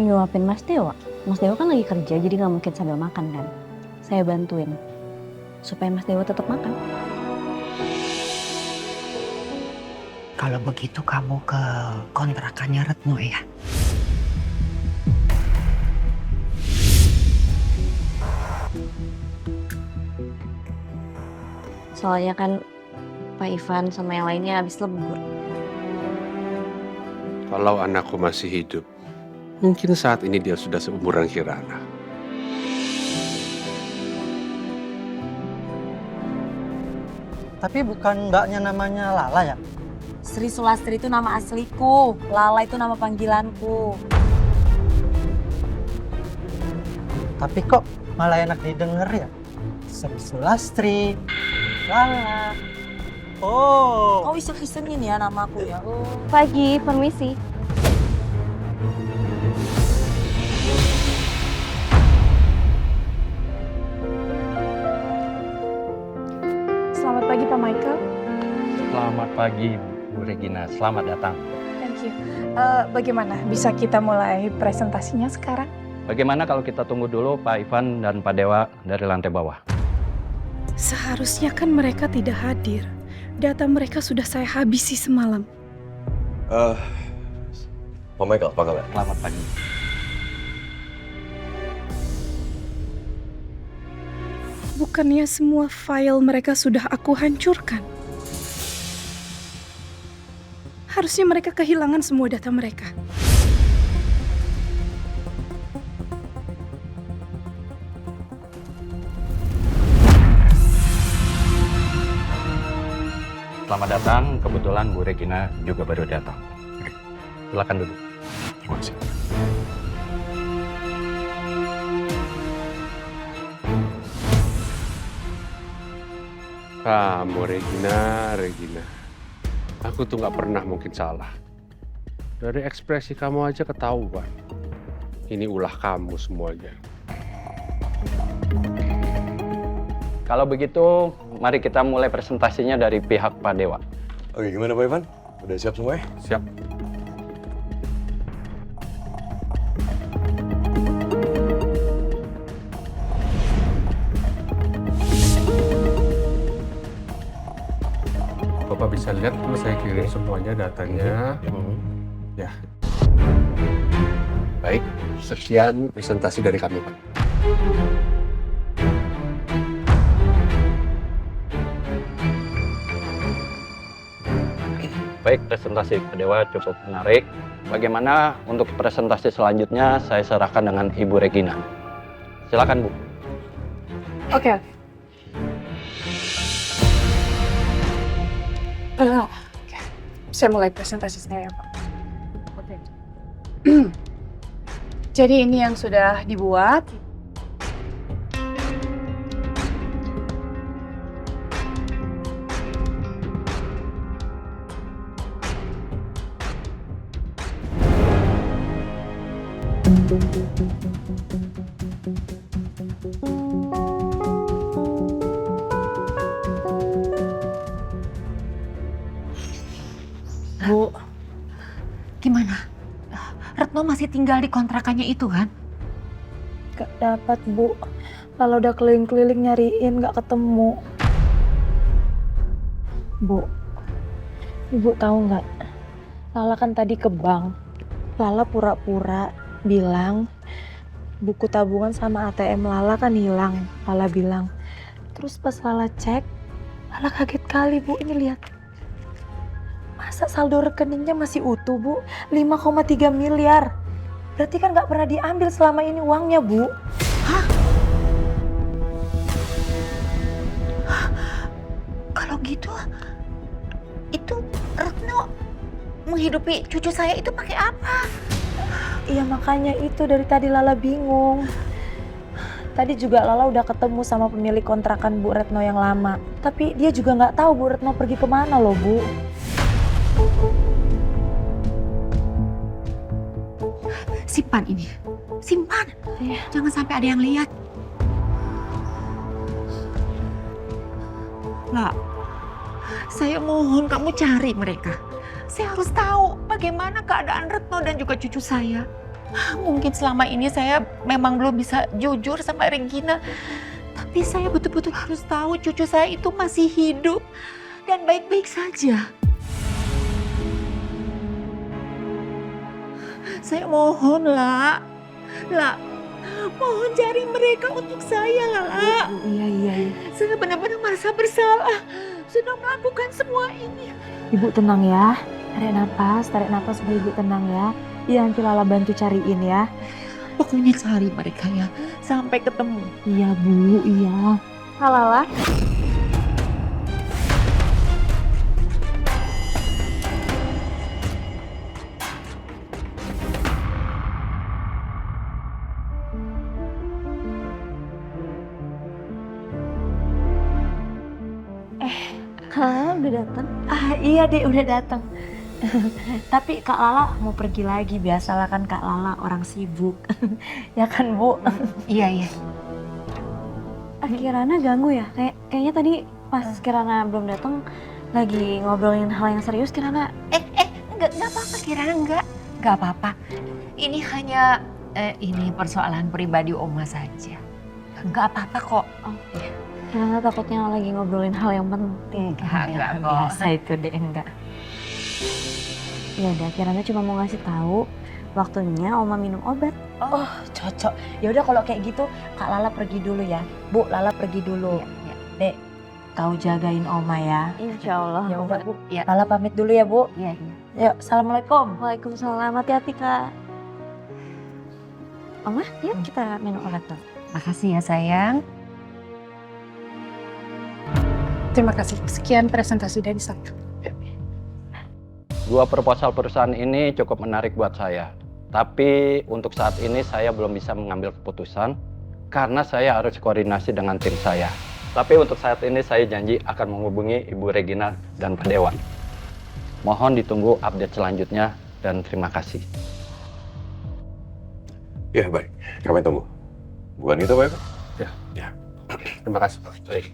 nyuapin Mas Dewa. Mas Dewa kan lagi kerja jadi nggak mungkin sambil makan kan. Saya bantuin supaya Mas Dewa tetap makan. Kalau begitu kamu ke kontrakannya Retno ya? Soalnya kan Pak Ivan sama yang lainnya habis lembur. Kalau anakku masih hidup, mungkin saat ini dia sudah seumuran Kirana. Tapi bukan mbaknya namanya Lala ya? Sri Sulastri itu nama asliku, Lala itu nama panggilanku. Tapi kok malah enak didengar ya? Sri Sulastri, Lala. Oh. Kau iseng-isengin ya namaku ya. Pagi, permisi. Selamat pagi Pak Michael. Selamat pagi Bu Regina, selamat datang. Thank you. Bagaimana? Bisa kita mulai presentasinya sekarang? Bagaimana kalau kita tunggu dulu Pak Ivan dan Pak Dewa dari lantai bawah? Seharusnya kan mereka tidak hadir. Data mereka sudah saya habisi semalam. Pak Michael, apa kabar? Selamat pagi. Bukannya semua file mereka sudah aku hancurkan? Harusnya mereka kehilangan semua data mereka. Selamat datang, kebetulan Bu Regina juga baru datang. Silakan duduk. Terima kasih. Kamu Regina. Aku tuh nggak pernah mungkin salah. Dari ekspresi kamu aja ketahuan. Ini ulah kamu semuanya. Kalau begitu, mari kita mulai presentasinya dari pihak Pak Dewa. Oke, gimana Pak Ivan? Udah siap semua ya? Siap. Bapak bisa lihat dulu saya kirim semuanya datanya. Ya. Baik, sekian presentasi dari kami, Pak. Baik, presentasi Pak Dewa cukup menarik. Bagaimana untuk presentasi selanjutnya saya serahkan dengan Ibu Regina. Silakan Bu. Oke. Saya mulai presentasi saya, Pak. Oke. Jadi ini yang sudah dibuat. Bu, gimana? Retno masih tinggal di kontrakannya itu kan? Gak dapat, Bu. Kalau udah keliling-keliling nyariin gak ketemu. Bu, Ibu tahu nggak? Lala kan tadi ke bank. Lala pura-pura bilang buku tabungan sama ATM Lala kan hilang. Lala bilang. Terus pas Lala cek, Lala kaget kali, Bu. Ini lihat. Masa saldo rekeningnya masih utuh, Bu? 5,3 miliar. Berarti kan nggak pernah diambil selama ini uangnya, Bu. Hah? Kalau gitu, itu Retno menghidupi cucu saya itu pakai apa? Iya makanya itu dari tadi Lala bingung. Tadi juga Lala udah ketemu sama pemilik kontrakan Bu Retno yang lama. Tapi dia juga nggak tahu Bu Retno pergi kemana loh, Bu. Simpan ini. Simpan. Iya. Jangan sampai ada yang lihat. Lah, saya mohon kamu cari mereka. Saya harus tahu bagaimana keadaan Retno dan juga cucu saya. Mungkin selama ini saya memang belum bisa jujur sama Regina. Tapi saya betul-betul harus tahu cucu saya itu masih hidup dan baik-baik saja. Saya mohon, La, mohon cari mereka untuk saya, La. Iya. Saya benar-benar merasa bersalah sudah melakukan semua ini. Ibu tenang ya. Tarik nafas supaya ibu tenang ya. Iya, nanti Lala bantu cariin ya. Pokoknya cari mereka ya, sampai ketemu. Iya Bu, iya. Lala. Lala udah datang. Iya deh, udah datang. Tapi Kak Lala mau pergi lagi, biasalah kan Kak Lala orang sibuk. Ya kan Bu? Iya. Kirana ganggu ya? Kayaknya tadi pas Kirana belum datang lagi ngobrolin hal yang serius. Kirana Enggak apa-apa, Kirana enggak apa-apa. Ini hanya ini persoalan pribadi Oma saja. Enggak apa-apa kok. Kirana takutnya lagi ngobrolin hal yang penting. Enggak kok. Biasa itu deh, enggak. Ya udah, Kirana cuma mau ngasih tahu waktunya Oma minum obat. Oh, cocok. Ya udah kalau kayak gitu, Kak Lala pergi dulu ya. Bu, Lala pergi dulu. Iya. Dek, kau jagain Oma ya. Insya Allah. Ya udah Bu. Iya. Lala pamit dulu ya Bu. Iya. Yuk, assalamualaikum. Waalaikumsalam. Hati-hati Kak. Oma, yuk kita minum obat dulu. Makasih ya sayang. Terima kasih. Sekian presentasi dari saya. Dua proposal perusahaan ini cukup menarik buat saya. Tapi untuk saat ini saya belum bisa mengambil keputusan karena saya harus koordinasi dengan tim saya. Tapi untuk saat ini saya janji akan menghubungi Ibu Regina dan Pak Dewan. Mohon ditunggu update selanjutnya dan terima kasih. Ya, baik. Kami tunggu. Bukan itu, Pak? Ya. Terima kasih, Pak. Baik.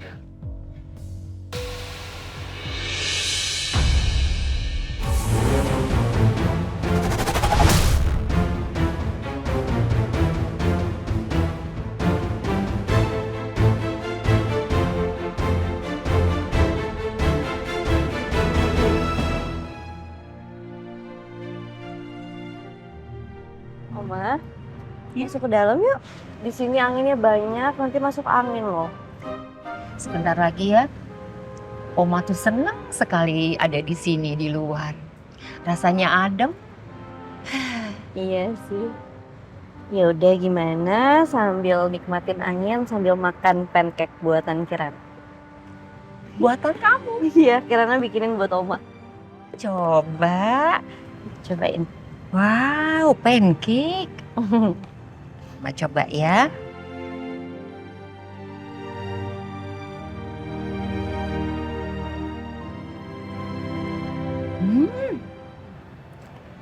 Oma, masuk ke dalam yuk. Di sini anginnya banyak, nanti masuk angin loh. Sebentar lagi ya. Oma tuh senang sekali ada di sini di luar. Rasanya adem. Iya sih. Ya udah gimana sambil nikmatin angin sambil makan pancake buatan Kirana. Buatan kamu. Iya, Kirana bikinin buat Oma. Coba. Cobain. Wow, pancake. Oma coba ya.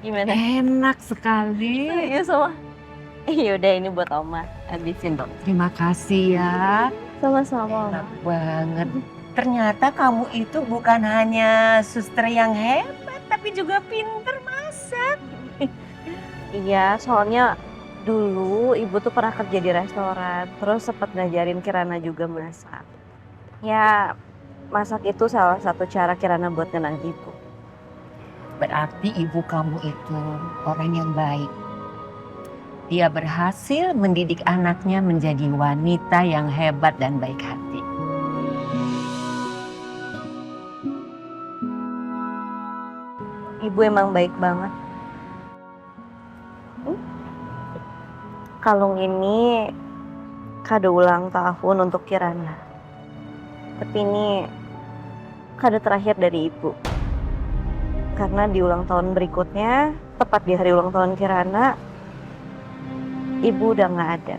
Gimana? Enak sekali. Iya sama. Yaudah ini buat Oma. Habisin dong. Terima kasih ya. Sama-sama. Enak banget. Ternyata kamu itu bukan hanya suster yang hebat, tapi juga pinter masak. Iya, soalnya dulu ibu tuh pernah kerja di restoran, terus sempat ngajarin Kirana juga masak. Ya, masak itu salah satu cara Kirana buat kenang ibu. Berarti ibu kamu itu orang yang baik. Dia berhasil mendidik anaknya menjadi wanita yang hebat dan baik hati. Ibu emang baik banget. Kalung ini kado ulang tahun untuk Kirana. Tapi ini kado terakhir dari ibu. Karena di ulang tahun berikutnya, tepat di hari ulang tahun Kirana, ibu udah nggak ada.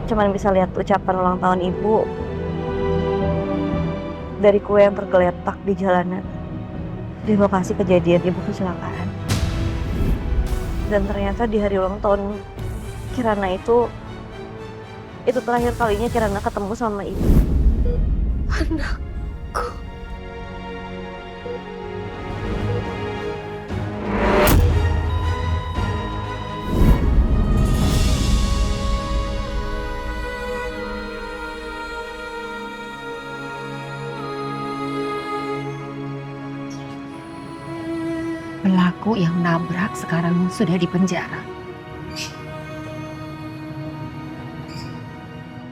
Cuman bisa lihat ucapan ulang tahun ibu dari kue yang tergeletak di jalanan di lokasi kejadian ibu kecelakaan. Dan ternyata di hari ulang tahun Kirana itu terakhir kalinya Kirana ketemu sama ibu. Anakku. Pelaku yang nabrak sekarang sudah di penjara.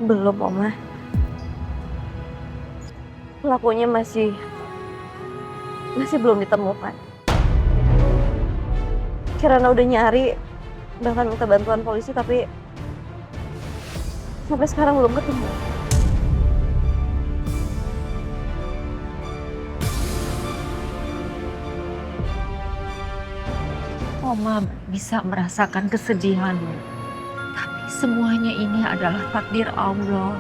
Belum, Oma. Pelakunya masih belum ditemukan. Kirana udah nyari, bahkan minta bantuan polisi, tapi sampai sekarang belum ketemu. Oma bisa merasakan kesedihanmu. Tapi semuanya ini adalah takdir Allah.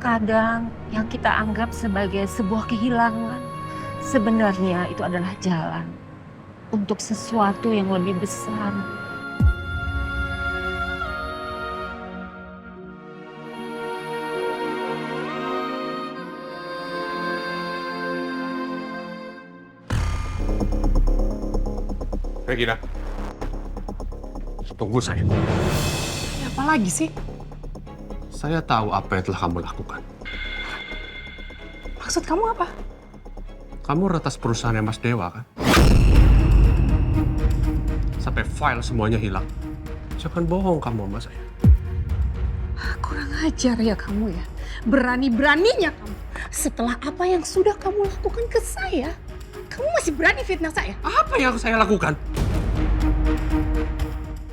Kadang yang kita anggap sebagai sebuah kehilangan, sebenarnya itu adalah jalan untuk sesuatu yang lebih besar. Regina, tunggu saya. Apa lagi sih? Saya tahu apa yang telah kamu lakukan. Maksud kamu apa? Kamu retas perusahaannya Mas Dewa, kan? Sampai file semuanya hilang. Jangan bohong kamu sama saya. Kurang ajar ya kamu ya. Berani-beraninya kamu. Setelah apa yang sudah kamu lakukan ke saya, kamu masih berani fitnah saya? Apa yang saya lakukan?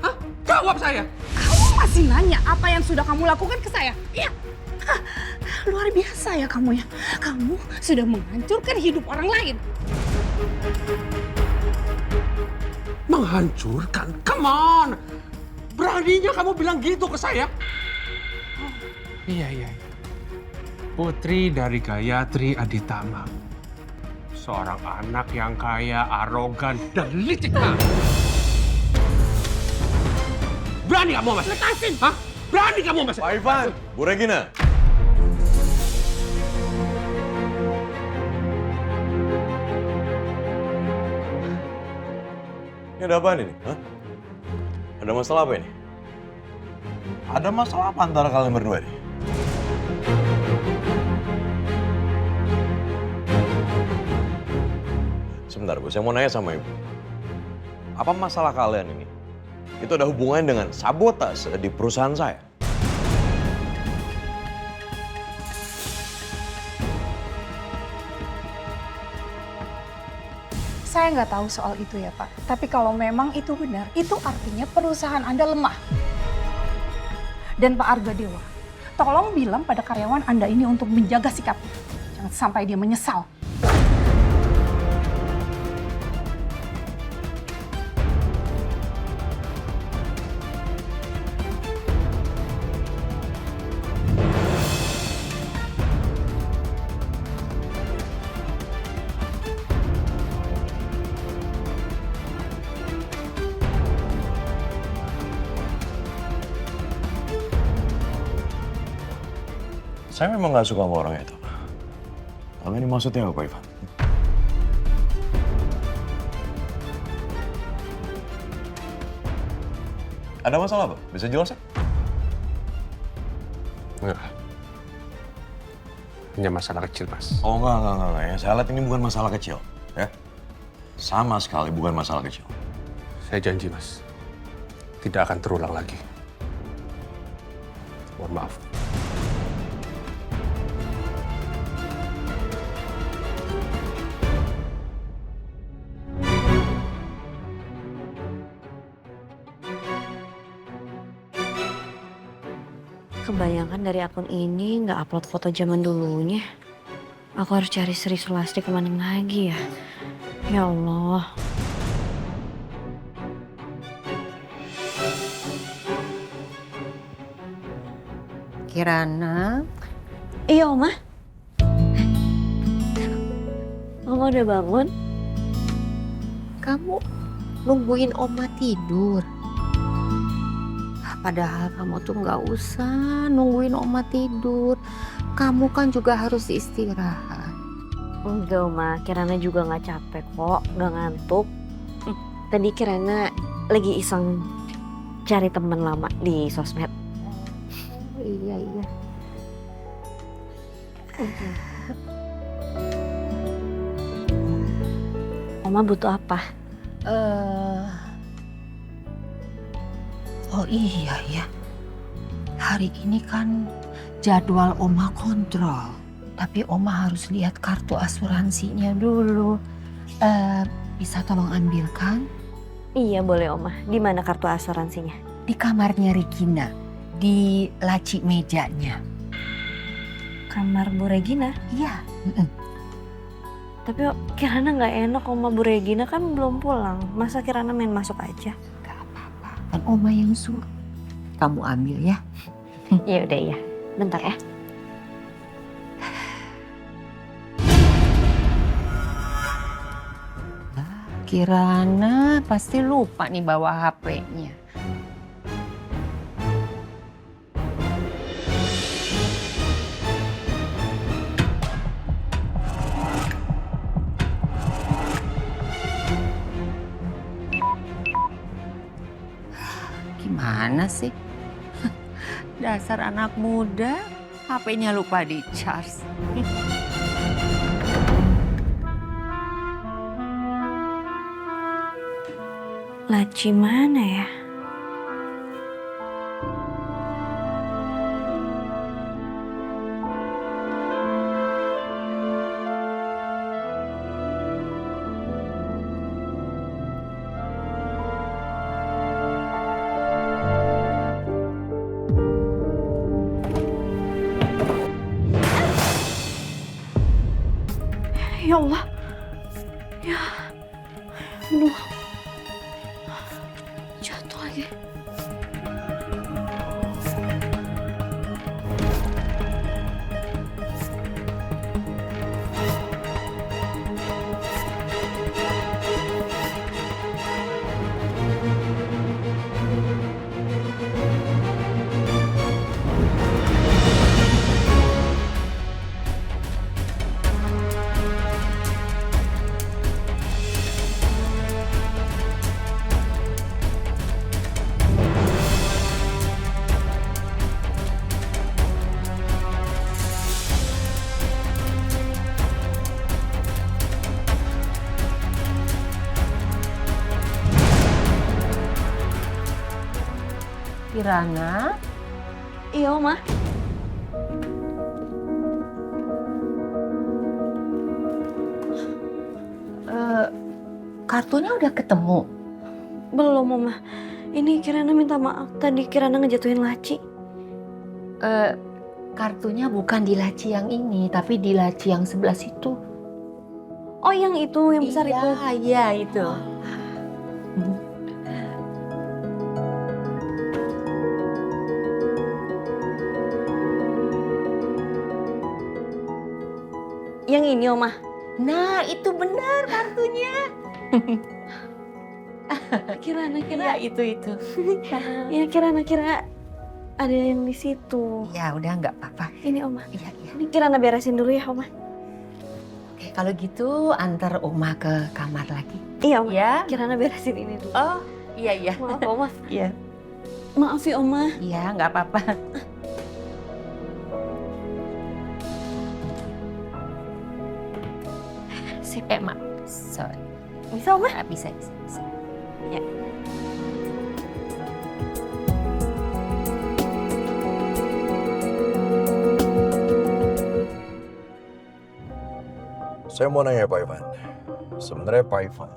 Hah? Jawab saya! Kamu masih nanya apa yang sudah kamu lakukan ke saya? Iya. Hah, luar biasa ya kamu ya. Kamu sudah menghancurkan hidup orang lain. Menghancurkan? Come on! Beraninya kamu bilang gitu ke saya? Oh, iya. Putri dari Gayatri Aditama. Seorang anak yang kaya, arogan, dan licik. Berani kamu, Mas? Lepasin! Hah? Berani kamu, Mas? Pak Ivan, Bu Regina. Ini ada apaan ini? Hah? Ada masalah apa ini? Ada masalah apa antara kalian berdua ini? Sebentar, Bu. Saya mau nanya sama Ibu. Apa masalah kalian ini? Itu ada hubungannya dengan sabotase di perusahaan saya. Saya nggak tahu soal itu ya Pak. Tapi kalau memang itu benar, itu artinya perusahaan Anda lemah. Dan Pak Argadewa, tolong bilang pada karyawan Anda ini untuk menjaga sikapnya. Jangan sampai dia menyesal. Saya memang nggak suka sama orang itu. Tapi ini maksudnya apa, Ivan? Ada masalah apa? Bisa jelasin? Enggak. Hanya masalah kecil, Mas. Oh, enggak. Ya, saya lihat ini bukan masalah kecil. Ya. Sama sekali bukan masalah kecil. Saya janji, Mas. Tidak akan terulang lagi. Mohon maaf. Kebayangkan dari akun ini nggak upload foto zaman dulunya. Aku harus cari Sri Sulastri kemana lagi ya? Ya Allah. Kirana, Iya, Oma. Oma udah bangun? kamu nungguin Oma tidur. Padahal kamu tuh nggak usah nungguin Oma tidur. Kamu kan juga harus istirahat. Enggak, Oma. Kirana juga nggak capek kok, nggak ngantuk. Tadi Kirana lagi iseng cari teman lama di sosmed. Oh, iya. Oma butuh apa? Oh iya ya. Hari ini kan jadwal Oma kontrol. Tapi Oma harus lihat kartu asuransinya dulu. Bisa tolong ambilkan? Iya boleh, Oma. Di mana kartu asuransinya? Di kamarnya Regina. Di laci mejanya. Kamar Bu Regina. Iya. Tapi Kirana nggak enak, Oma. Bu Regina kan belum pulang. Masa Kirana main masuk aja? Gak apa-apa. Kan Oma yang suruh. Kamu ambil ya. Ya udah ya. Bentar ya. Kirana pasti lupa nih bawa HP-nya. Gimana sih? Dasar anak muda, HP-nya lupa di-charge. Laci mana ya? Ya Allah. Ya. Aduh. Jatuh lagi. Kirana, Iya, Oma. kartunya udah ketemu? Belum, Oma. Ini Kirana minta maaf. Tadi Kirana ngejatuhin laci. Kartunya bukan di laci yang ini, tapi di laci yang sebelah situ. Oh, yang itu, yang besar itu. Iya, itu. Yang ini, Oma. Nah, itu benar kartunya. Kirana Iya, itu. Ya, Kirana kira ada yang di situ. Ya, udah nggak apa-apa. Ini, Oma. Iya. Ini Kirana beresin dulu ya, Oma. Oke, kalau gitu antar Oma ke kamar lagi. Iya, Oma. Ya. Kirana beresin ini dulu. Oh, iya. Maaf, Oma. Iya. Maaf ya, Oma. Iya, nggak apa-apa. Sip. Mak, sorry. Bisa, Oma? Bisa. Ya. Saya mau nanya Pak Ivan. Sebenarnya Pak Ivan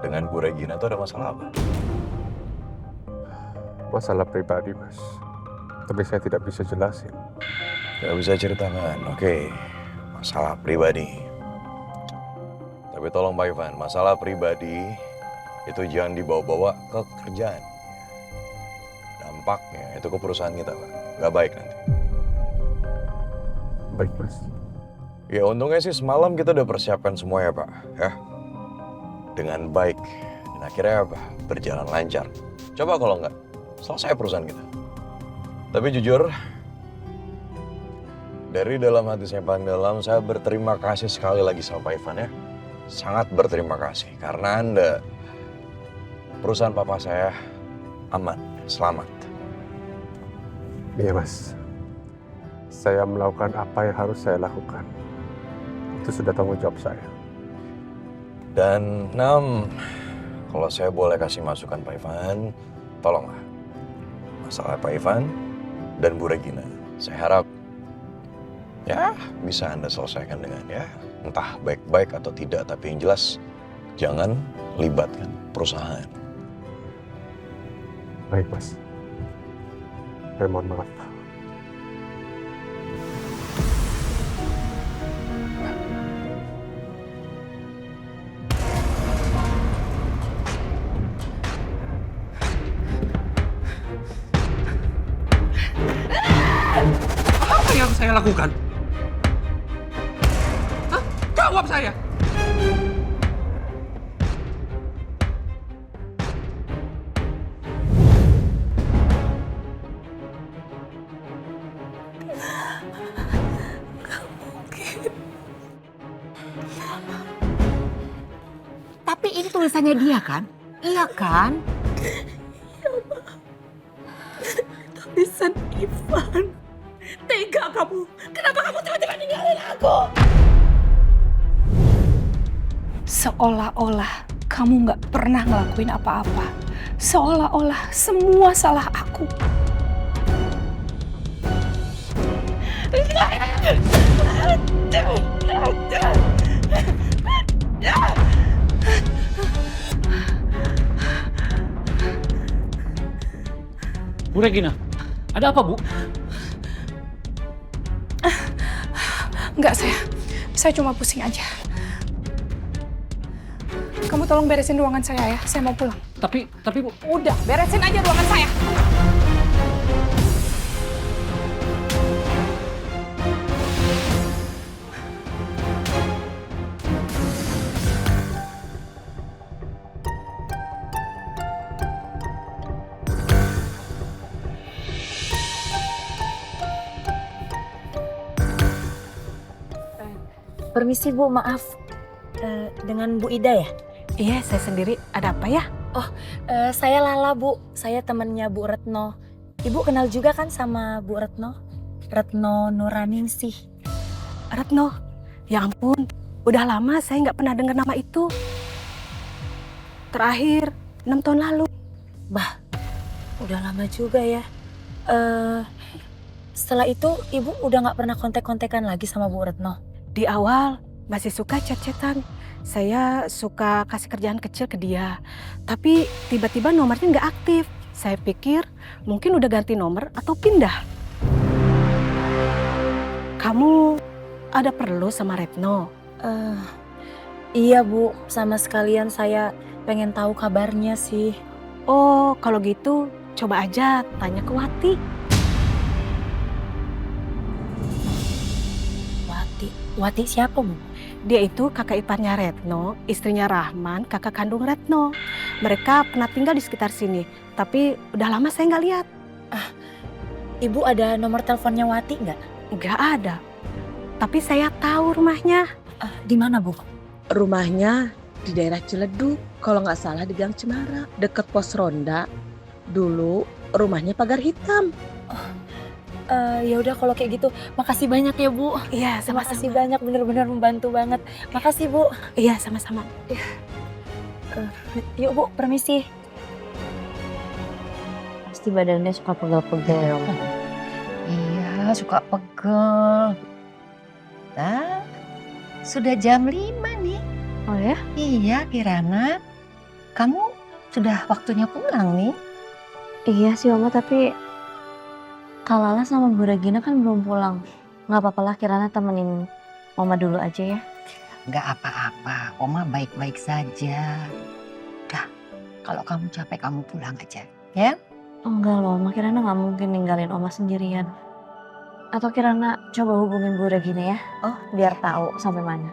dengan Bu Regina itu ada masalah apa? Masalah pribadi, Mas. Tapi saya tidak bisa jelasin. Gak bisa ceritakan, oke. Masalah pribadi. Tapi tolong Pak Ivan, masalah pribadi itu jangan dibawa-bawa ke kerjaan. Dampaknya itu ke perusahaan kita, Pak. Gak baik nanti. Baik, Mas. Ya untungnya sih semalam kita udah persiapkan semuanya, Pak. Ya, dengan baik. Dan akhirnya apa? Berjalan lancar. Coba kalau nggak, selesai perusahaan kita. Tapi jujur, Dari dalam hati saya paling dalam, saya berterima kasih sekali lagi sama Pak Ivan ya. Sangat berterima kasih. Karena Anda, perusahaan papa saya aman, selamat. Iya mas, saya melakukan apa yang harus saya lakukan. Itu sudah tanggung jawab saya. Dan kalau saya boleh kasih masukan Pak Ivan, tolonglah. Masalah Pak Ivan dan Bu Regina, saya harap ya bisa Anda selesaikan dengan ya. Entah baik-baik atau tidak, tapi yang jelas jangan libatkan perusahaan. Baik mas, saya mohon maaf. Apa yang saya lakukan? Hah? Jawab saya! Tapi ini tulisannya dia kan? Iya kan? Tulisan Ivan. Tega kamu. Kenapa kamu tiba-tiba ninggalin aku? Seolah-olah kamu nggak pernah ngelakuin apa-apa. Seolah-olah semua salah aku. Bu Regina, ada apa Bu? Enggak, saya cuma pusing aja. Kamu tolong beresin ruangan saya ya, saya mau pulang. Tapi Bu, Udah, beresin aja ruangan saya. Permisi Bu, maaf. Dengan Bu Ida ya? Iya, saya sendiri. Ada apa ya? Saya Lala Bu, saya temannya Bu Retno. Ibu kenal juga kan sama Bu Retno? Retno Nuraningsih. Retno, ya ampun. Udah lama saya nggak pernah dengar nama itu. Terakhir 6 tahun lalu. Udah lama juga ya. Setelah itu Ibu udah nggak pernah kontak-kontakan lagi sama Bu Retno? Di awal masih suka chat-chatan. Saya suka kasih kerjaan kecil ke dia. Tapi tiba-tiba nomornya nggak aktif. Saya pikir mungkin udah ganti nomor atau pindah. Kamu ada perlu sama Retno? Iya Bu, sama sekalian saya pengen tahu kabarnya sih. Oh, kalau gitu coba aja tanya ke Wati. Wati siapa Bu? Dia itu kakak iparnya Retno, istrinya Rahman, kakak kandung Retno. Mereka pernah tinggal di sekitar sini, tapi udah lama saya nggak lihat. Ibu ada nomor teleponnya Wati nggak? Nggak ada. Tapi saya tahu rumahnya. Di mana Bu? Rumahnya di daerah Ciledug, kalau nggak salah di Gang Cemara, deket pos ronda. Dulu rumahnya pagar hitam. Ya udah kalau kayak gitu, makasih banyak ya Bu. Iya, Terima kasih sama-sama. banyak, bener-bener membantu banget. Makasih Bu. Iya, sama-sama. Yuk Bu, permisi. Pasti badannya suka pegel-pegel. Iya, suka pegel. Nah, sudah jam 5 nih. Oh ya? Iya, Kirana. Kamu sudah waktunya pulang nih. Iya sih Oma, tapi Kak Lala sama Bu Regina kan belum pulang. Nggak apa-apa lah, Kirana temenin Oma dulu aja ya. Nggak apa-apa, Oma baik-baik saja. Dah, kalau kamu capek kamu pulang aja, ya? Enggak loh, Oma, Kirana nggak mungkin ninggalin Oma sendirian. Atau Kirana coba hubungin Bu Regina ya, biar tahu sampai mana.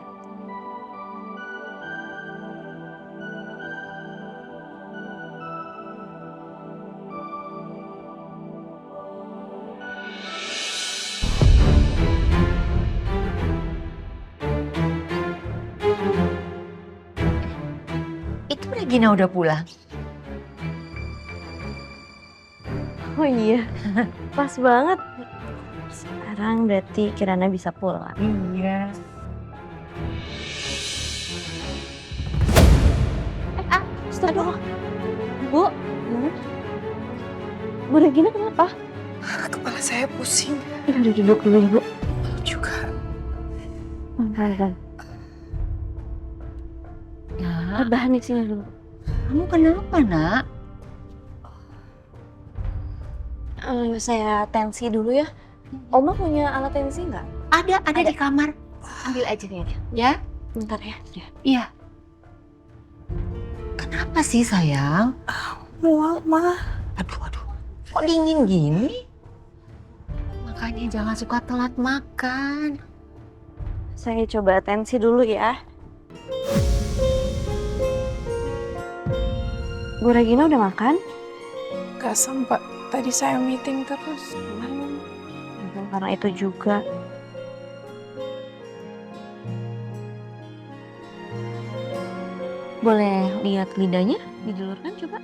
Gina udah pulang. Oh iya, pas banget. Sekarang berarti Kirana bisa pulang. Iya. Aduh, Bu. Bu Regina kenapa? Kepala saya pusing. Udah duduk dulu ya, Bu. Juga. Pelan-pelan. Nak, Bahan di sini dulu. kamu kenapa, Nak? Saya tensi dulu ya. Oma punya alat tensi nggak? Ada di kamar. Ambil aja nih. Ya? Bentar ya. Iya. Kenapa sih, sayang? Mual, Ma. Aduh. Kok dingin gini? Makanya jangan suka telat makan. Saya coba tensi dulu ya. Bu Regina udah makan? Gak sempat. Tadi saya meeting terus. Mungkin karena itu juga. Boleh lihat lidahnya? Dijulurkan coba.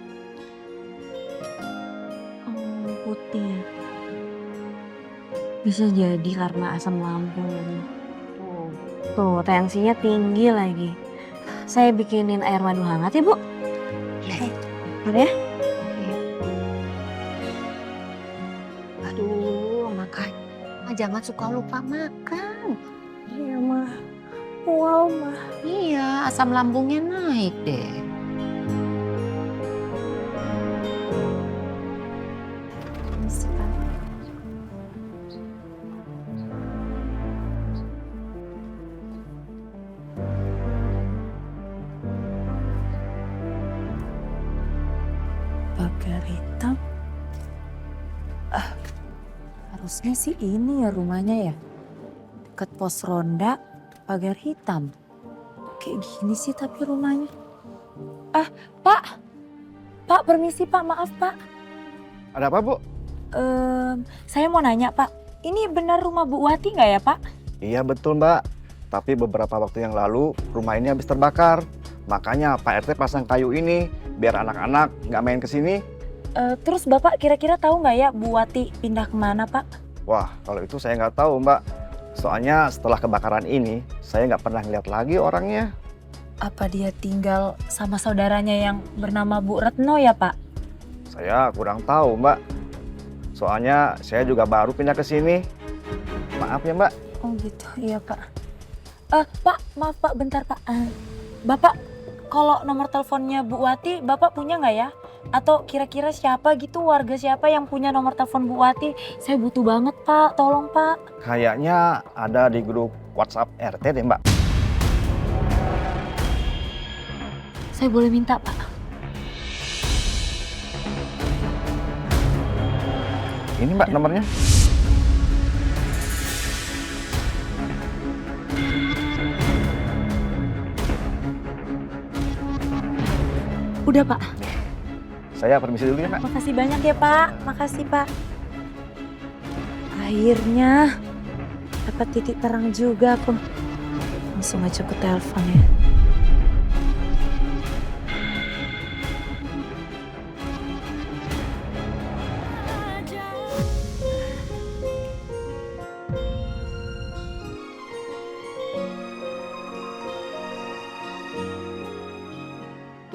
Oh, putih ya. Bisa jadi karena asam lambung. Tuh, tensinya tinggi lagi. Saya bikinin air madu hangat ya, Bu. Bentar ya. Aduh, makanya jangan suka lupa makan. Iya, Ma. Mual, Ma. Iya, asam lambungnya naik deh. Pagar hitam. Harusnya sih ini ya rumahnya ya. Dekat pos ronda, pagar hitam. Kayak gini sih tapi rumahnya. Pak. Pak, permisi Pak, maaf Pak. Ada apa, Bu? Saya mau nanya Pak, ini benar rumah Bu Wati nggak ya Pak? Iya betul, Mbak. Tapi beberapa waktu yang lalu rumah ini habis terbakar. Makanya Pak RT pasang kayu ini biar anak-anak nggak main ke sini. Terus Bapak kira-kira tahu nggak ya Bu Wati pindah kemana Pak? Wah, kalau itu saya nggak tahu, Mbak. Soalnya setelah kebakaran ini, saya nggak pernah lihat lagi orangnya. Apa dia tinggal sama saudaranya yang bernama Bu Retno ya Pak? Saya kurang tahu, Mbak. Soalnya saya juga baru pindah ke sini. Maaf ya, Mbak. Oh gitu, iya Pak. Pak, maaf Pak, bentar Pak. Bapak, kalau nomor teleponnya Bu Wati, Bapak punya nggak ya? Atau kira-kira siapa gitu, warga siapa yang punya nomor telepon Bu Wati? Saya butuh banget Pak, tolong Pak. Kayaknya ada di grup WhatsApp RT deh, Mbak. Saya boleh minta Pak? Ini Mbak nomornya. Udah Pak. Saya permisi dulu ya, Mbak. Makasih banyak ya Pak, makasih Pak. Akhirnya dapat titik terang juga aku. Langsung aja ke telepon ya.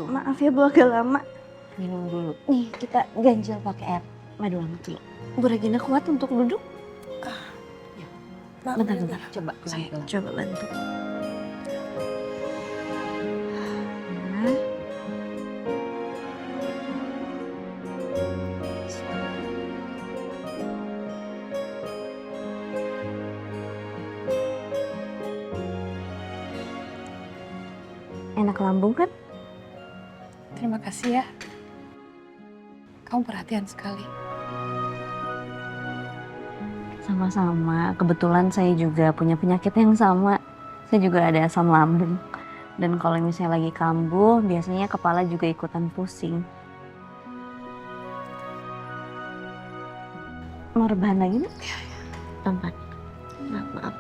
Maaf ya Bu agak lama. Minum dulu. Nih kita ganjel pakai air madu hangat dulu. Bu Regina kuat untuk duduk? Bentar. Coba Saya pelan-pelan. coba bantu. Nah. Enak lambung kan? Terima kasih ya. Kamu perhatian sekali. Sama-sama. Kebetulan saya juga punya penyakit yang sama. Saya juga ada asam lambung. Dan kalau misalnya lagi kambuh, biasanya kepala juga ikutan pusing. Mau rebahan lagi, Mbak? Iya. Maaf.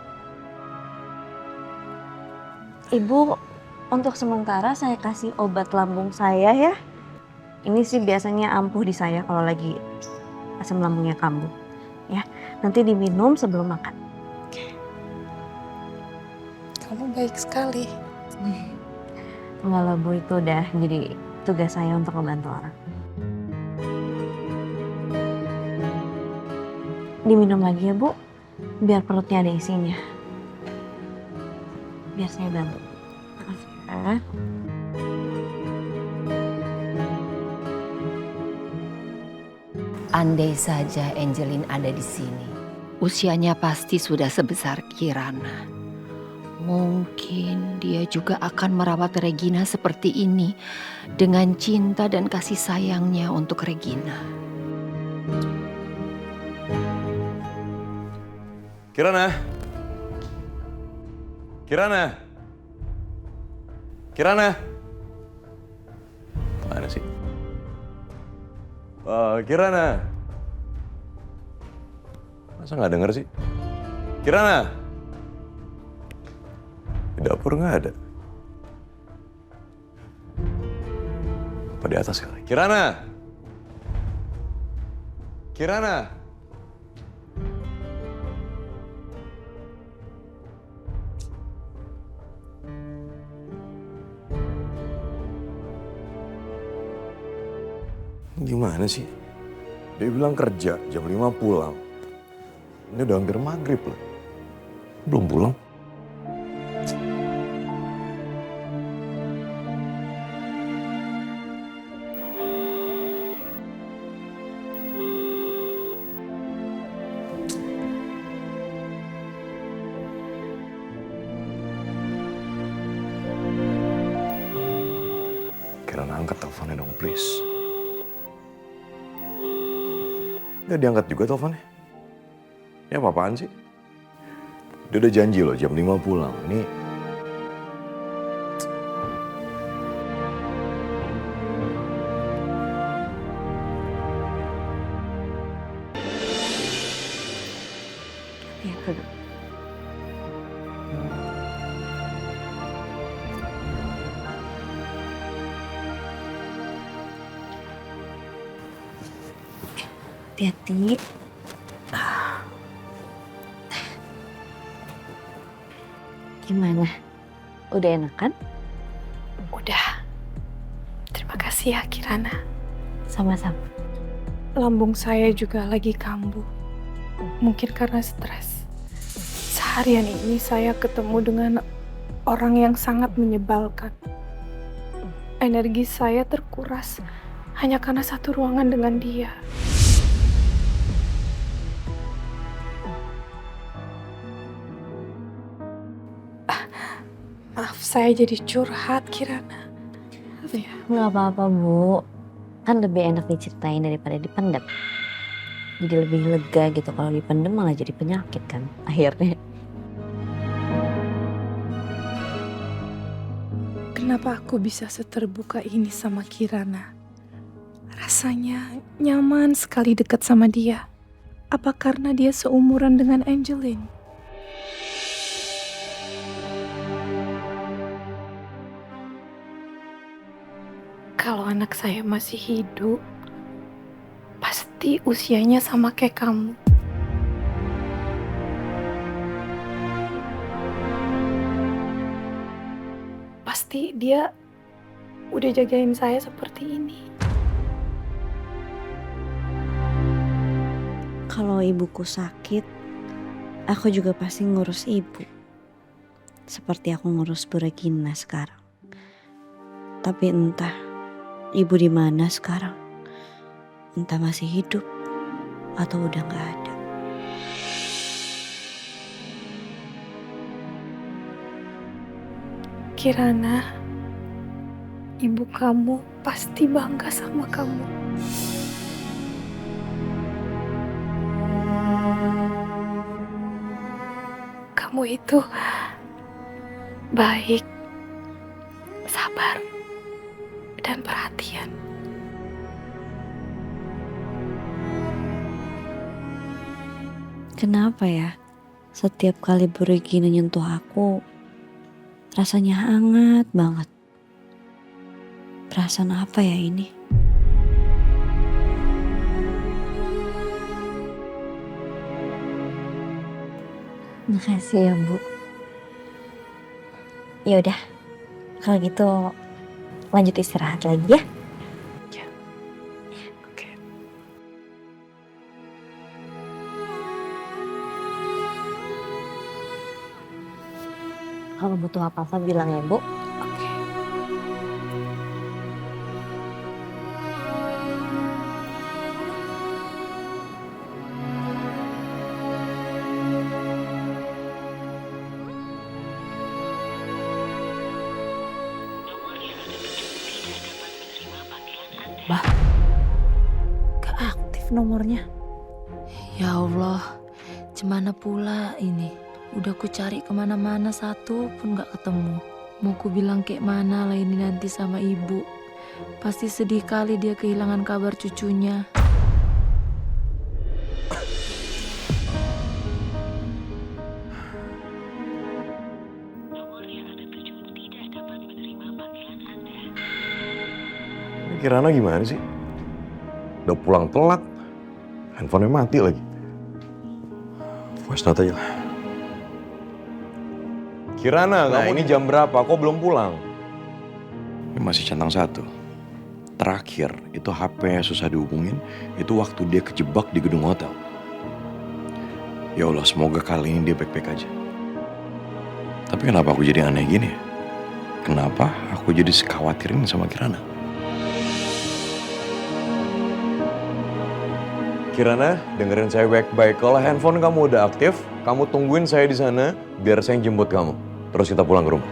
Ibu Untuk sementara saya kasih obat lambung saya ya. Ini sih biasanya ampuh di saya kalau lagi asam lambungnya kambuh. Ya, nanti diminum sebelum makan. Kamu baik sekali. Kalau Bu itu udah jadi tugas saya untuk membantu orang. Diminum lagi ya Bu, biar perutnya ada isinya. Biar saya bantu. Maaf ya. Andai saja Angelin ada di sini, usianya pasti sudah sebesar Kirana. Mungkin dia juga akan merawat Regina seperti ini dengan cinta dan kasih sayangnya untuk Regina. Kirana. Kirana. Kirana. Mana sih? Kirana. Masa nggak denger sih? Kirana. Di dapur nggak ada. Apa di atas kali? Kirana. Kirana. Gimana sih? Dia bilang kerja, jam 5 pulang. Ini udah hampir maghrib loh. Belum pulang. Kirana, angkat teleponnya dong, please. Gak diangkat juga teleponnya. Ya apa-apaan sih? Dia udah janji loh jam 5 pulang. Ini Ya, duduk. Hati-hati. Gimana? Udah enak kan? Udah. Terima kasih ya Kirana. Sama-sama. Lambung saya juga lagi kambuh. Mungkin karena stres. Seharian ini saya ketemu dengan orang yang sangat menyebalkan. Energi saya terkuras hanya karena satu ruangan dengan dia. Maaf, saya jadi curhat, Kirana. Ya. Nggak apa-apa, Bu. Kan lebih enak diceritain daripada dipendam. Jadi lebih lega gitu. Kalau dipendam malah jadi penyakit kan akhirnya. Kenapa aku bisa seterbuka ini sama Kirana? Rasanya nyaman sekali dekat sama dia. Apa karena dia seumuran dengan Angelin? Kalau anak saya masih hidup, pasti usianya sama kayak kamu. Pasti dia udah jagain saya seperti ini. Kalau ibuku sakit, aku juga pasti ngurus ibu. Seperti aku ngurus Bu Regina sekarang. Tapi entah ibu di mana sekarang. Entah masih hidup atau udah nggak ada. Kirana, ibu kamu pasti bangga sama kamu. Kamu itu baik, sabar, dan perhatian. Kenapa ya? Setiap kali Bu Regina nyentuh aku Rasanya hangat banget. Perasaan apa ya ini? Makasih ya, Bu. Ya udah, kalau gitu lanjut istirahat lagi ya. Oke. Kalau butuh apa-apa bilang ya, Bu. Gak aktif nomornya. Ya Allah, gimana pula ini? Udah ku cari kemana-mana satu pun gak ketemu. Mau ku bilang kayak mana lah ini nanti sama ibu. Pasti sedih kali dia kehilangan kabar cucunya. Kirana gimana sih? Udah pulang telat, handphonenya mati lagi. Voice note aja lah. Kirana, nah, ini jam berapa? Kok belum pulang? Ini masih centang satu. Terakhir, itu HP susah dihubungin, itu waktu dia kejebak di gedung hotel. Ya Allah, semoga kali ini dia baik-baik aja. Tapi kenapa aku jadi aneh gini ya? Kenapa aku jadi sekhawatirin sama Kirana? Kirana, dengerin saya baik-baik. Kalau handphone kamu udah aktif, kamu tungguin saya di sana, biar saya yang jemput kamu. Terus kita pulang ke rumah.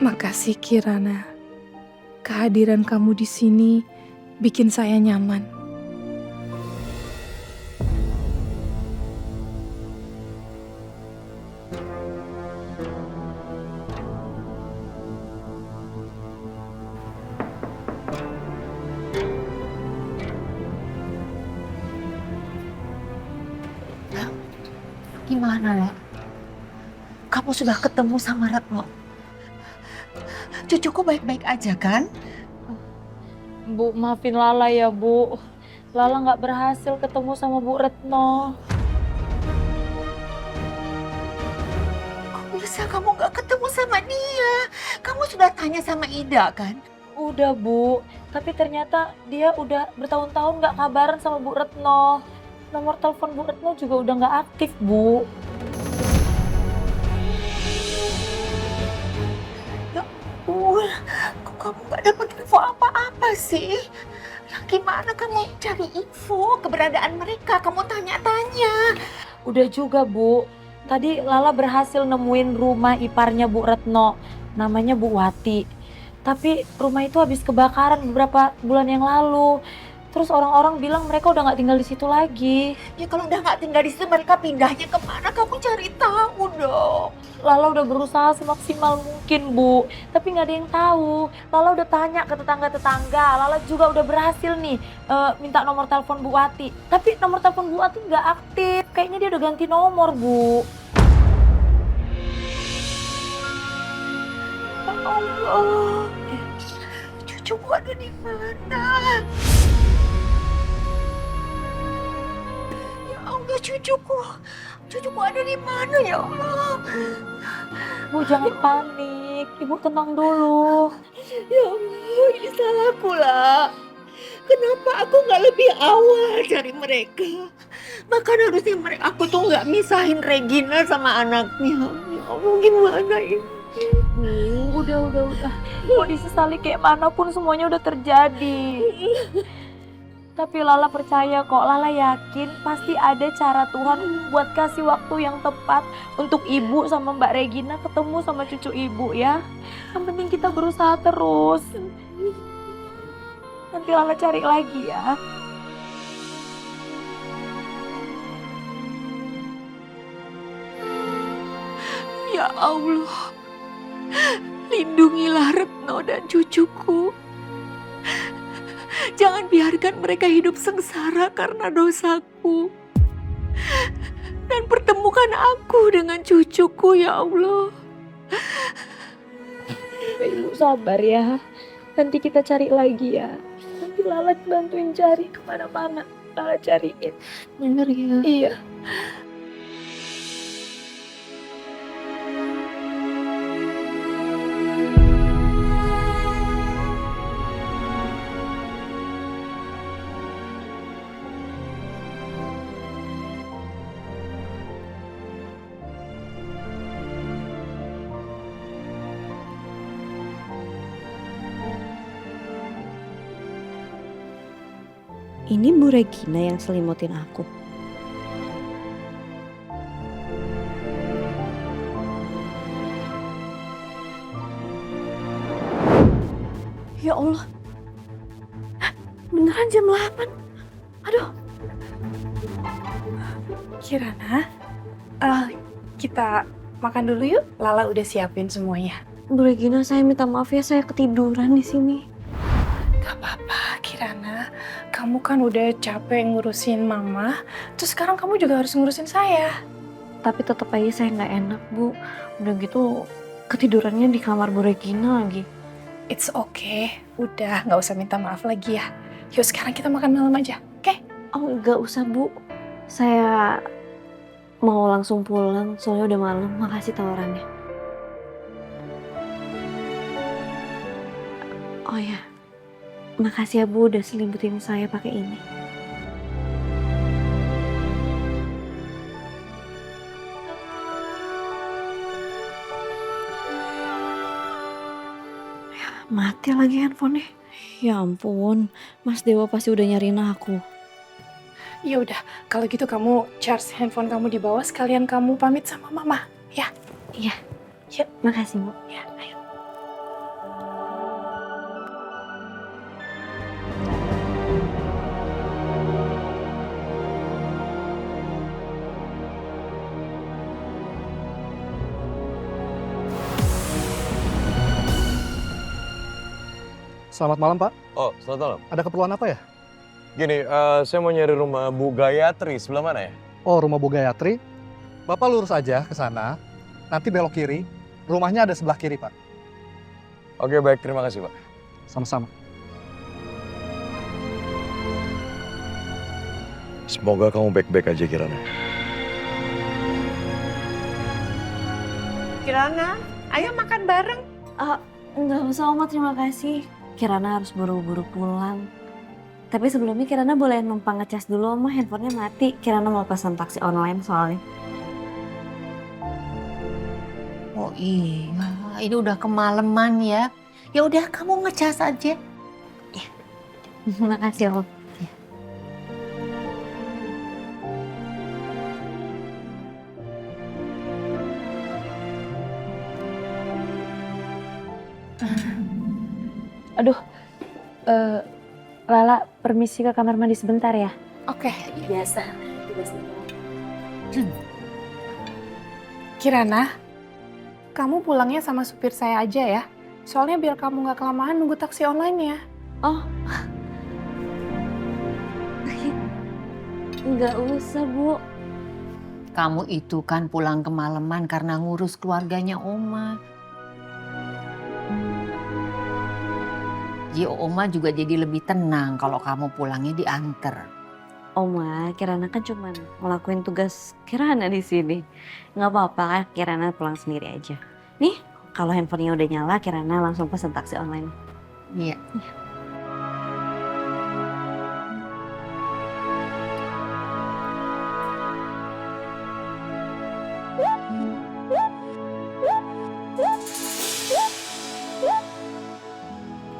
Makasih Kirana. Kehadiran kamu di sini bikin saya nyaman. Gimana, Le? Kamu sudah ketemu sama Retno? Cucuku baik-baik aja kan? Bu, maafin Lala ya, Bu. Lala nggak berhasil ketemu sama Bu Retno. Kok bisa kamu nggak ketemu sama dia? Kamu sudah tanya sama Ida kan? Udah, Bu. Tapi ternyata dia udah bertahun-tahun nggak kabaran sama Bu Retno. Nomor telepon Bu Retno juga udah nggak aktif, Bu. Kok kamu gak dapat info apa-apa sih? Ya gimana kamu cari info keberadaan mereka? Kamu tanya-tanya. Udah juga, Bu. Tadi Lala berhasil nemuin rumah iparnya Bu Retno. Namanya Bu Wati. Tapi rumah itu habis kebakaran beberapa bulan yang lalu. Terus orang-orang bilang mereka udah nggak tinggal di situ lagi. Ya kalau udah nggak tinggal di situ mereka pindahnya kemana? Kamu cari tahu dong. Lala udah berusaha semaksimal mungkin, Bu. Tapi nggak ada yang tahu. Lala udah tanya ke tetangga-tetangga. Lala juga udah berhasil nih minta nomor telepon Bu Wati. Tapi nomor telepon Bu Wati nggak aktif. Kayaknya dia udah ganti nomor, Bu. Ya Allah. Cucuku ada di mana? Ya Allah, cucuku ada di mana ya Allah? Bu, jangan panik. Ibu tenang dulu. Ya Allah, ini salahku lah. Kenapa aku nggak lebih awal cari mereka? Bahkan harusnya aku tuh nggak misahin Regina sama anaknya. Ya Allah, gimana ini? Udah. Mau disesali kayak manapun semuanya udah terjadi. Tapi Lala percaya kok, Lala yakin pasti ada cara Tuhan buat kasih waktu yang tepat untuk ibu sama Mbak Regina ketemu sama cucu ibu ya. Yang penting kita berusaha terus. Nanti Lala cari lagi ya. Ya Allah, lindungilah Retno dan cucuku. Jangan biarkan mereka hidup sengsara karena dosaku. Dan pertemukan aku dengan cucuku, ya Allah. Ibu sabar ya. Nanti kita cari lagi ya. Nanti Lala bantuin cari kemana-mana. Lala cariin. Bener ya? Iya. Ini Bu Regina yang selimutin aku. Ya Allah. Beneran jam 8. Aduh. Kirana, kita makan dulu yuk. Lala udah siapin semuanya. Bu Regina, saya minta maaf ya, saya ketiduran di sini. Gak apa-apa, Kirana. Kamu kan udah capek ngurusin mama, terus sekarang kamu juga harus ngurusin saya. Tapi tetap aja saya nggak enak, Bu. Udah gitu ketidurannya di kamar Bu Regina lagi. It's okay, udah nggak usah minta maaf lagi ya. Yuk sekarang kita makan malam aja, oke? Oh, nggak usah, Bu. Saya mau langsung pulang, soalnya udah malam. Makasih tawarannya. Oh ya, makasih ya Bu udah selimutin saya pakai ini. Ya, mati lagi handphonenya. Ya ampun, Mas Dewa pasti udah nyariin aku. Ya udah, kalau gitu kamu charge handphone kamu di bawah, sekalian kamu pamit sama mama, ya? Iya. Yuk, Makasih, Bu. ya, ayo. Selamat malam, Pak. Oh, selamat malam. Ada keperluan apa ya? Gini, saya mau nyari rumah Bu Gayatri. Sebelah mana ya? Oh, rumah Bu Gayatri. Bapak lurus aja ke sana, nanti belok kiri. Rumahnya ada sebelah kiri, Pak. Oke, baik. Terima kasih, Pak. Sama-sama. Semoga kamu baik-baik aja, Kirana. Kirana, ayo makan bareng. Nggak usah, Oma. Terima kasih. Kirana harus buru-buru pulang. Tapi sebelumnya Kirana boleh numpang ngecas dulu, Oma. Handphonenya mati. Kirana mau pesan taksi online soalnya. Oh iya, ini udah kemalaman ya. Ya udah kamu ngecas aja. Makasih, Om. Aduh, Lala permisi ke kamar mandi sebentar ya. Oke. Biasa. Kirana, kamu pulangnya sama supir saya aja ya. Soalnya biar kamu nggak kelamaan nunggu taksi online ya. Oh. Nggak usah, Bu. Kamu itu kan pulang kemalaman karena ngurus keluarganya Oma. Ji Oma juga jadi lebih tenang kalau kamu pulangnya diantar. Oma, Kirana kan cuma ngelakuin tugas Kirana di sini. Nggak apa-apa, Kirana pulang sendiri aja. Nih, kalau handphonenya udah nyala, Kirana langsung pesen taksi online. Iya.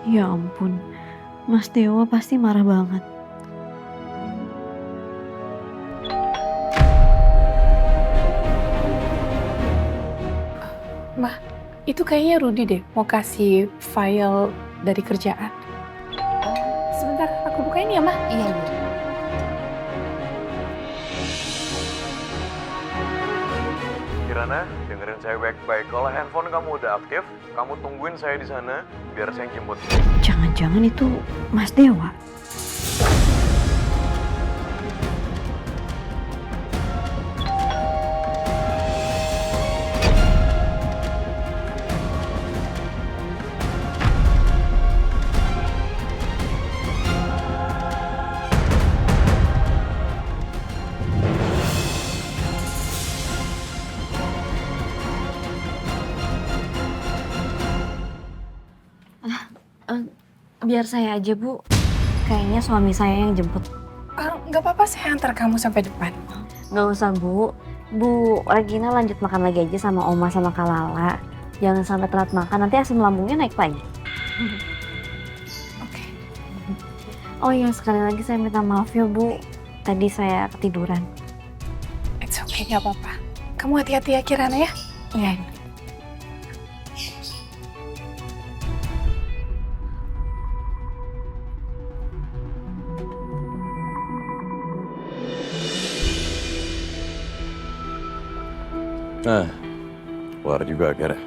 Ya ampun, Mas Dewa pasti marah banget. Mah, itu kayaknya Rudy deh mau kasih file dari kerjaan. Sebentar, aku bukain ya, Mah. Iya, Bu. Kirana, dengerin saya baik-baik. Kalau handphone kamu udah aktif, kamu tungguin saya di sana, biar saya yang jemput. Jangan-jangan itu Mas Dewa. Biar saya aja, Bu. Kayaknya suami saya yang jemput. Nggak apa-apa, saya antar kamu sampai depan. Nggak usah, Bu. Bu Regina lanjut makan lagi aja sama Oma sama Kak Lala. Jangan sampai telat makan, nanti asam lambungnya naik lagi. Oke. Oh iya, sekali lagi saya minta maaf ya, Bu. Tadi saya ketiduran. It's okay, nggak apa-apa. Kamu hati-hati ya, Kirana ya. Iya. Nah, keluar juga akhirnya. Kamu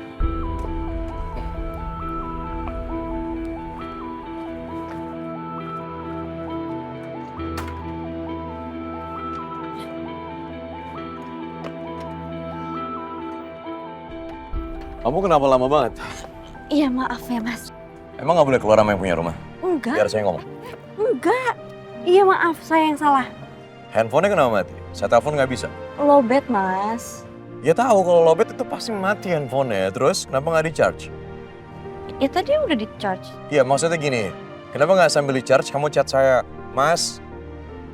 kenapa lama banget? Iya, maaf ya, Mas. Emang nggak boleh keluar sama yang punya rumah? Enggak. Biar saya ngomong. Enggak. Iya, maaf. Saya yang salah. Handphonenya kenapa mati? Saya telepon nggak bisa. Lowbat, Mas. Ya tahu kalau lowbat itu pasti mati handphonenya. Terus kenapa nggak di-charge? Ya tadi udah di-charge. Iya, maksudnya gini. Kenapa nggak sambil di-charge kamu chat saya? Mas,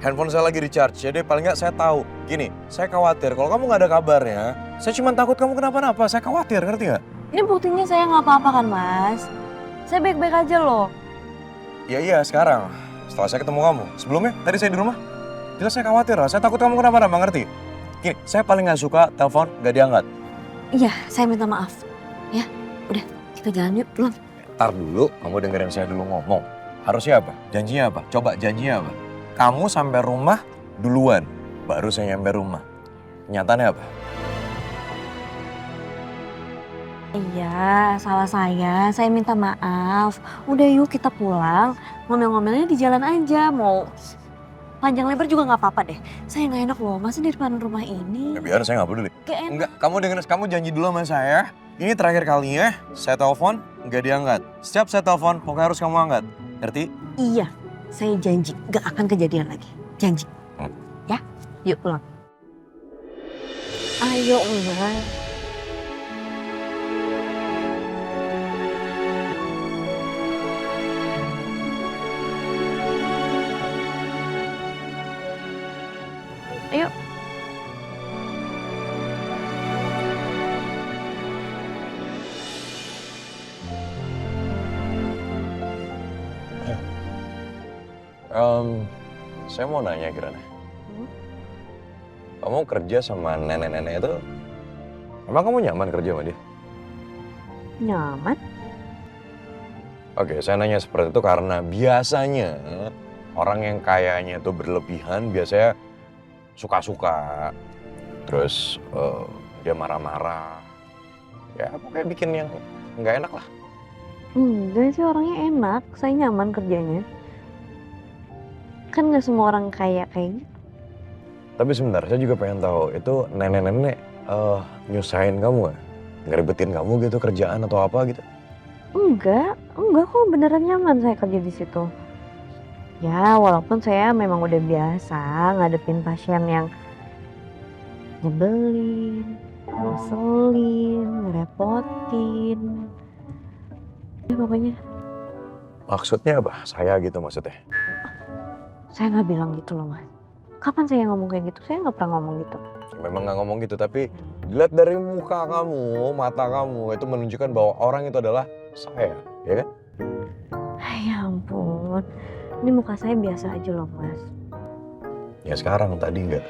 handphone saya lagi di-charge. Jadi paling nggak saya tahu. Gini, saya khawatir kalau kamu nggak ada kabarnya. Saya cuma takut kamu kenapa-napa. Saya khawatir, ngerti nggak? Ini buktinya saya nggak apa-apa kan, Mas? Saya baik-baik aja loh. Iya, sekarang. Setelah saya ketemu kamu. Sebelumnya, tadi saya di rumah. Jelas saya khawatir lah. Saya takut kamu kenapa-napa, ngerti? Gini, saya paling nggak suka telepon nggak diangkat. Iya, saya minta maaf. Ya, udah. Kita jalan yuk, belum? Ntar dulu, kamu dengerin saya dulu ngomong. Harusnya apa? Janjinya apa? Coba janjinya apa? Kamu sampai rumah duluan, baru saya nyampe rumah. Kenyataannya apa? Iya, salah saya. Saya minta maaf. Udah yuk kita pulang. Ngomel-ngomelnya di jalan aja. Mau panjang lebar juga nggak apa-apa deh. Saya nggak enak loh, masa di depan rumah ini. Ya biar saya nggak peduli. Gak enak. Enggak, kamu dengerin, kamu janji dulu sama saya. Ini terakhir kalinya, saya telepon, nggak diangkat. Setiap saya telepon, pokoknya harus kamu angkat. Ngerti? Iya, saya janji gak akan kejadian lagi. Janji. Ya, yuk pulang. Ayo, enggak. Ayo. Saya mau nanya, Kirana. Kamu kerja sama nenek-nenek itu, emang kamu nyaman kerja sama dia? Nyaman? Oke, saya nanya seperti itu karena biasanya orang yang kayaknya itu berlebihan biasanya suka-suka, terus dia marah-marah, ya pokoknya bikin yang nggak enak lah. Enggak sih, orangnya enak, saya nyaman kerjanya. Kan nggak semua orang kaya kayak gitu. Tapi sebentar, saya juga pengen tahu itu nenek-nenek nyusahin kamu, ngeribetin kamu gitu kerjaan atau apa gitu? Enggak kok, beneran nyaman saya kerja di situ. Ya, walaupun saya memang udah biasa ngadepin pasien yang nyebelin, ngeselin, ngerepotin. Ya pokoknya Maksudnya apa? Saya gitu maksudnya? saya nggak bilang gitu loh, Mas. Kapan saya ngomong kayak gitu? Saya nggak pernah ngomong gitu. Memang nggak ngomong gitu, tapi dilihat dari muka kamu, mata kamu itu menunjukkan bahwa orang itu adalah saya, ya kan? Ya ampun, ini muka saya biasa aja loh, Mas. Ya sekarang, tadi enggak.